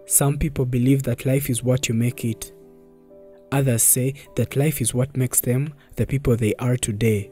Some people believe that life is what you make it. Others say that life is what makes them the people they are today,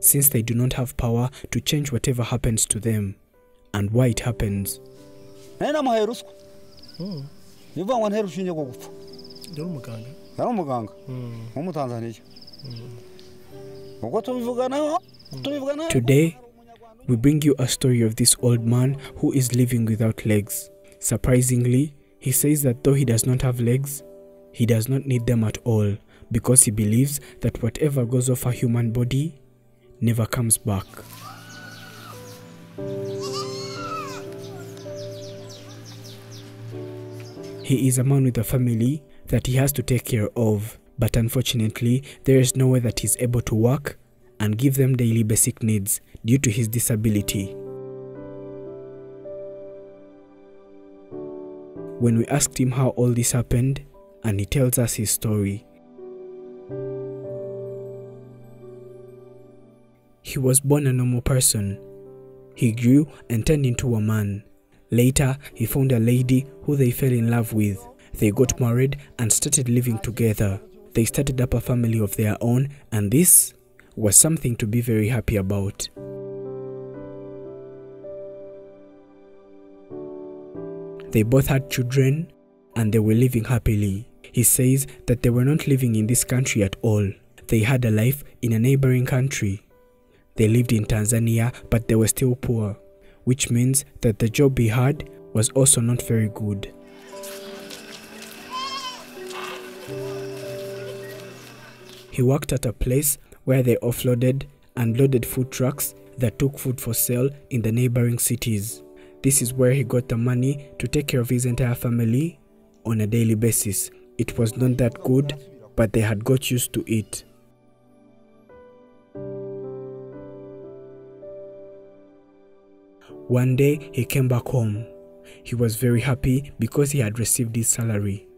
since they do not have power to change whatever happens to them and why it happens. Today, we bring you a story of this old man who is living without legs. Surprisingly, he says that though he does not have legs, he does not need them at all, because he believes that whatever goes off a human body never comes back. He is a man with a family that he has to take care of, but unfortunately, there is no way that he's able to work and give them daily basic needs due to his disability. When we asked him how all this happened, and he tells us his story. He was born a normal person. He grew and turned into a man. Later, he found a lady who they fell in love with. They got married and started living together. They started up a family of their own, and this was something to be very happy about. They both had children and they were living happily. He says that they were not living in this country at all. They had a life in a neighboring country. They lived in Tanzania, but they were still poor, which means that the job he had was also not very good. He worked at a place where they offloaded and loaded food trucks that took food for sale in the neighboring cities. This is where he got the money to take care of his entire family on a daily basis. It was not that good, but they had got used to it. One day, he came back home. He was very happy because he had received his salary.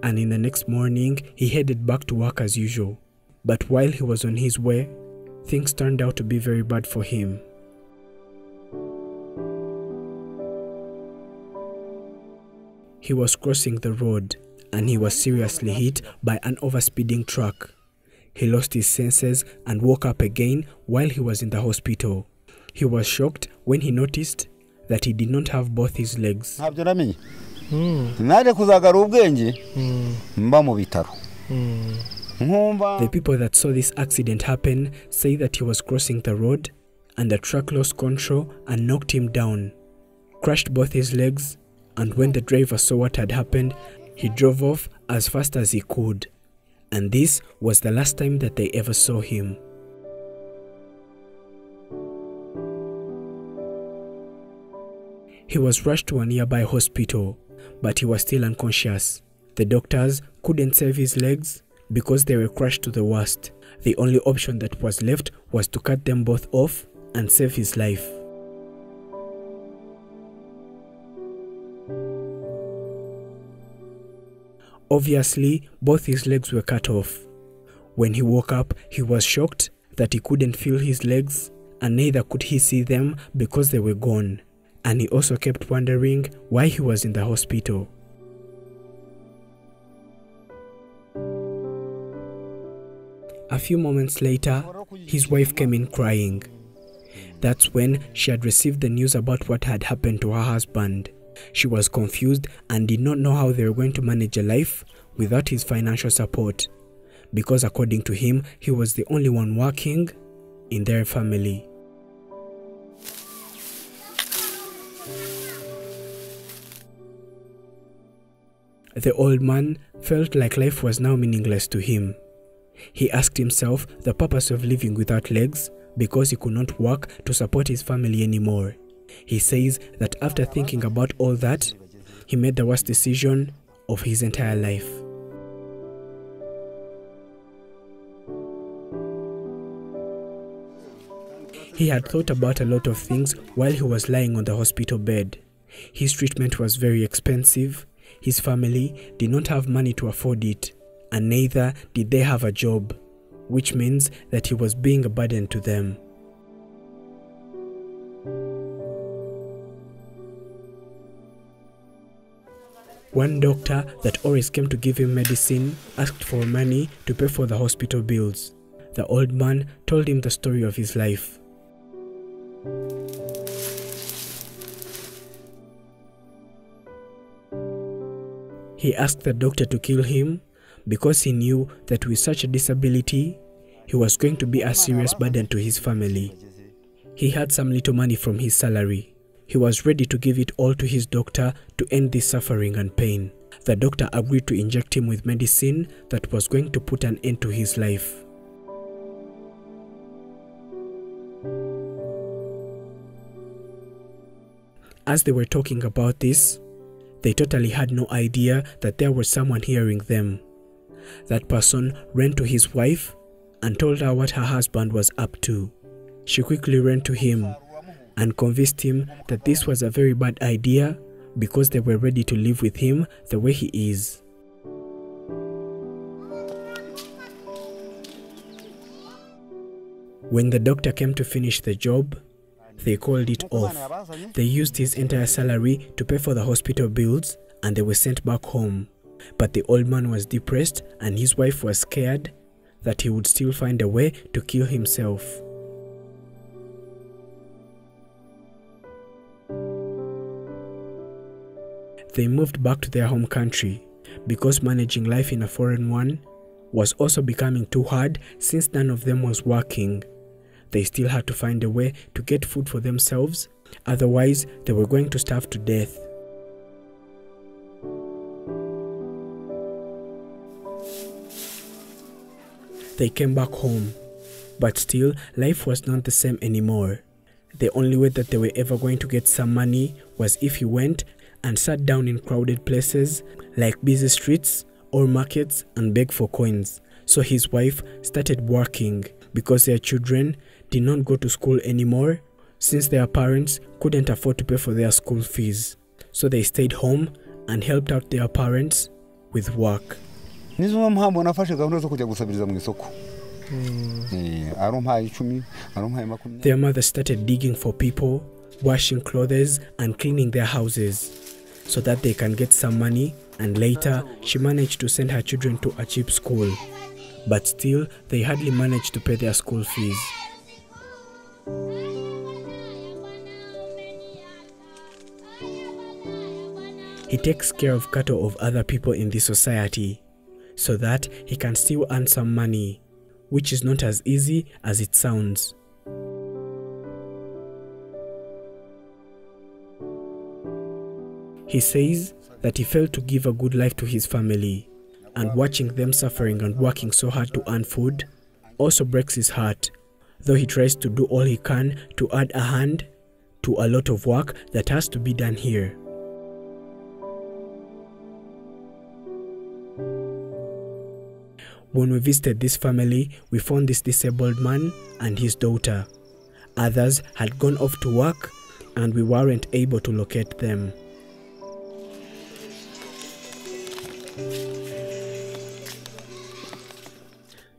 And in the next morning, he headed back to work as usual. But while he was on his way, things turned out to be very bad for him. He was crossing the road and he was seriously hit by an overspeeding truck. He lost his senses and woke up again while he was in the hospital. He was shocked when he noticed that he did not have both his legs. The people that saw this accident happen say that he was crossing the road and the truck lost control and knocked him down, crushed both his legs, and when the driver saw what had happened, he drove off as fast as he could. And this was the last time that they ever saw him. He was rushed to a nearby hospital, but he was still unconscious. The doctors couldn't save his legs because they were crushed to the worst. The only option that was left was to cut them both off and save his life. Obviously, both his legs were cut off. When he woke up, he was shocked that he couldn't feel his legs, and neither could he see them because they were gone. And he also kept wondering why he was in the hospital. A few moments later, his wife came in crying. That's when she had received the news about what had happened to her husband. She was confused and did not know how they were going to manage a life without his financial support, because according to him, he was the only one working in their family. The old man felt like life was now meaningless to him. He asked himself the purpose of living without legs because he could not work to support his family anymore. He says that after thinking about all that, he made the worst decision of his entire life. He had thought about a lot of things while he was lying on the hospital bed. His treatment was very expensive. His family did not have money to afford it, and neither did they have a job, which means that he was being a burden to them. One doctor that always came to give him medicine asked for money to pay for the hospital bills. The old man told him the story of his life. He asked the doctor to kill him because he knew that with such a disability, he was going to be a serious burden to his family. He had some little money from his salary. He was ready to give it all to his doctor to end this suffering and pain. The doctor agreed to inject him with medicine that was going to put an end to his life. As they were talking about this, they totally had no idea that there was someone hearing them. That person ran to his wife and told her what her husband was up to. She quickly ran to him and convinced him that this was a very bad idea because they were ready to live with him the way he is. When the doctor came to finish the job, they called it off. They used his entire salary to pay for the hospital bills and they were sent back home. But the old man was depressed and his wife was scared that he would still find a way to kill himself. They moved back to their home country because managing life in a foreign one was also becoming too hard since none of them was working. They still had to find a way to get food for themselves, otherwise they were going to starve to death. They came back home, but still life was not the same anymore. The only way that they were ever going to get some money was if he went and sat down in crowded places like busy streets or markets and begged for coins. So his wife started working because their children did not go to school anymore since their parents couldn't afford to pay for their school fees. So they stayed home and helped out their parents with work. Their mother started digging for people, washing clothes and cleaning their houses so that they can get some money, and later she managed to send her children to a cheap school. But still, they hardly managed to pay their school fees. He takes care of cattle of other people in this society so that he can still earn some money, which is not as easy as it sounds. He says that he failed to give a good life to his family, and watching them suffering and working so hard to earn food also breaks his heart, though he tries to do all he can to add a hand to a lot of work that has to be done here. When we visited this family, we found this disabled man and his daughter. Others had gone off to work and we weren't able to locate them.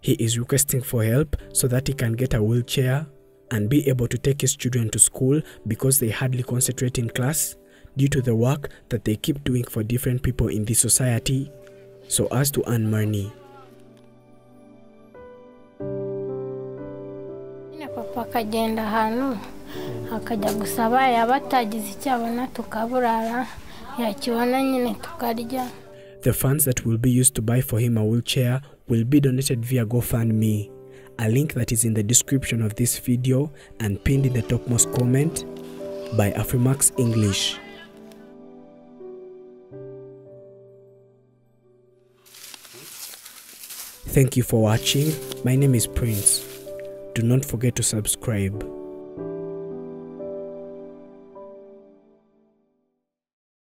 He is requesting for help so that he can get a wheelchair and be able to take his children to school because they hardly concentrate in class due to the work that they keep doing for different people in this society so as to earn money. Papa akagenda hano akajya gusaba yabatagize icyabona tukaburara yakibona nyine tukarya. The funds that will be used to buy for him a wheelchair will be donated via GoFundMe, a link that is in the description of this video and pinned in the topmost comment by Afrimax English. Thank you for watching. My name is Prince. Do not forget to subscribe.